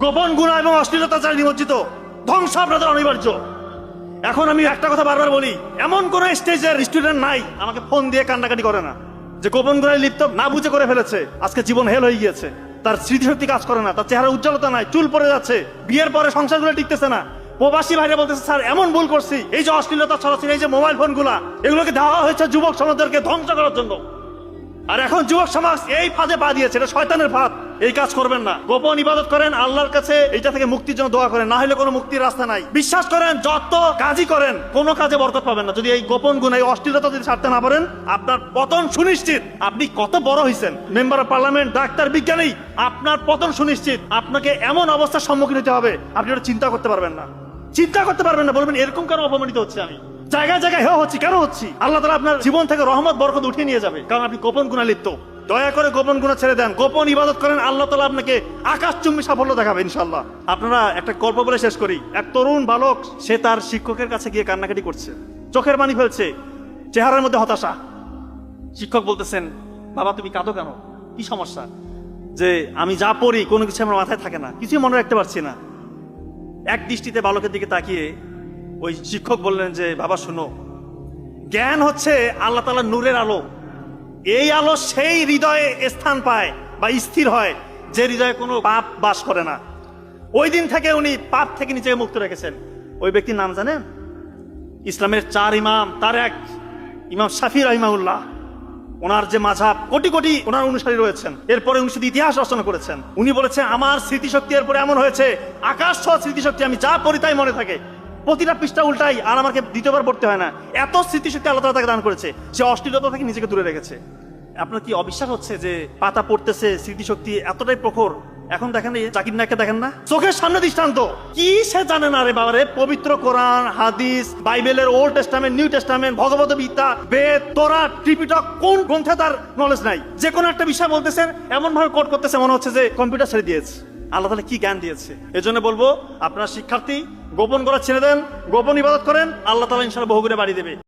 গোপন গুনাহ এবং অশ্লীলতা যারা নিমজ্জিত, ধ্বংস আপনাদের অনিবার্য। এখন আমি একটা কথা বারবার বলি, এমন কোন স্টেজের স্টুডেন্ট নাই আমাকে ফোন দিয়ে কান্নাকাটি করে না যে গোপন গুনাহে লিপ্ত না বুঝে করে ফেলেছে, আজকে জীবন হেল হয়ে গিয়েছে, তার স্মৃতিশক্তি কাজ করে না, তার চেহারা উজ্জ্বলতা নাই, চুল পড়ে যাচ্ছে, বিয়ের পরে সংসারগুলো টিকতেছে না। প্রবাসী ভাইরা বলতেছে, স্যার এমন ভুল করছি, এই যে অশ্লীলতা ছড়াচ্ছে, এই যে মোবাইল ফোন গুলা, এগুলোকে দেওয়া হয়েছে যুবক সমাজদেরকে ধ্বংস করার জন্য। আর এখন যুবক সমাজ এই ফাঁদে পা দিয়েছে, এটা শয়তানের ফাঁদ। এই কাজ করবেন না, গোপন ইবাদত করেন, আল্লাহর কাছে এটা থেকে মুক্তির জন্য দোয়া করেন, না হলে কোনো মুক্তির রাস্তা নাই। বিশ্বাস করেন, যত কাজই করেন কোনো কাজে বরকত পাবেন না যদি এই গোপন গুনাহ, এই অশ্লীলতা যদি ছাড়তে না পারেন, আপনার পতন সুনিশ্চিত। আপনি কত বড় হয়েছেন, মেম্বার অফ পার্লামেন্ট, ডাক্তার, বিজ্ঞানী, আপনার পতন সুনিশ্চিত। আপনাকে এমন অবস্থার সম্মুখীন হতে হবে, আপনি ওটা চিন্তা করতে পারবেন না, চিন্তা করতে পারবেন না। বলবেন এরকম কেন অপমানিত হচ্ছে, আমি জায়গায় জায়গায় হচ্ছি, কেন হচ্ছি? আল্লাহ তাআলা আপনার জীবন থেকে রহমত বরকত উঠিয়ে নিয়ে যাবে, কারণ আপনি গোপন গুনাহ লিপ্ত। দয়া করে গোপন গুনাহ ছেড়ে দেন, গোপন ইবাদত করেন, আল্লাহ তাআলা আপনাকে আকাশচুম্বী সাফল্য দেখাবে ইনশাআল্লাহ। আপনারা একটা গল্প বলে শেষ করি। এক তরুণ বালক, সে তার শিক্ষকের কাছে গিয়ে কান্নাকাটি করছে, চোখের পানি ফেলছে, চেহারার মধ্যে হতাশা। শিক্ষক বলতেছেন, বাবা তুমি কাঁদো কেন, কি সমস্যা? যে আমি যা পড়ি কোনো কিছু আমার মাথায় থাকে না, কিছুই মনে রাখতে পারছি না। এক দৃষ্টিতে বালকের দিকে তাকিয়ে ওই শিক্ষক বললেন যে, বাবা শোনো, জ্ঞান হচ্ছে আল্লাহ তাআলার নূরের আলো। এই আলো সেই হৃদয়ে স্থান পায় বা স্থির হয় যে হৃদয়ে কোনো পাপ বাস করে না। ওই দিন থেকে উনি পাপ থেকে নিজেকে মুক্ত রেখেছেন। ওই ব্যক্তির নাম জানেন? ইসলামের 4 ইমাম, তার এক ইমাম শাফি রাহিমাহুল্লাহ। ওনার যে মাযহাব, কোটি কোটি ওনার অনুসারী রয়েছেন। এরপরে উনি শুধু ইতিহাস রচনা করেছেন। উনি বলেছেন, আমার স্মৃতিশক্তি এরপরে এমন হয়েছে, আকাশ ছোঁয়া স্মৃতিশক্তি, আমি যা পড়ি তাই মনে থাকে, প্রতিটা পৃষ্ঠা উল্টাই, আর আমাকে দ্বিতীয়বার পড়তে হয় না। এত স্মৃতিশক্তি আল্লাহ তাআলা তাকে দান করেছে, সে অশ্লীলতা থেকে নিজেকে দূরে রেখেছে। আপনার কি অবিশ্বাস হচ্ছে যে পাতা পড়তেছে, স্মৃতিশক্তি এতটাই প্রখর? এখন দেখেন এই জাকির নায়ককে দেখেন না, চোখের সামনে দৃষ্টান্ত। কি সে জানে না রে বাবারে? পবিত্র কোরআন, হাদিস, বাইবেলের old testament, new testament, Bhagavad Gita, বেদ, তোরা, ত্রিপিটক, কোন গ্রন্থে তার নলেজ নাই? যে কোনো একটা বিষয় বলতেছেন, এমন ভাবে কোড করতেছে মনে হচ্ছে যে কম্পিউটার ছেড়ে দিয়েছে। আল্লাহ তাআলা কি জ্ঞান দিয়েছে! এজন্য বলবো, আপনারা শিক্ষার্থী, গোপন করা ছেড়ে দেন, গোপন ইবাদত করেন, আল্লাহ তাআলা ইনশাআল্লাহ বহুগুণে বাড়িয়ে দেবে।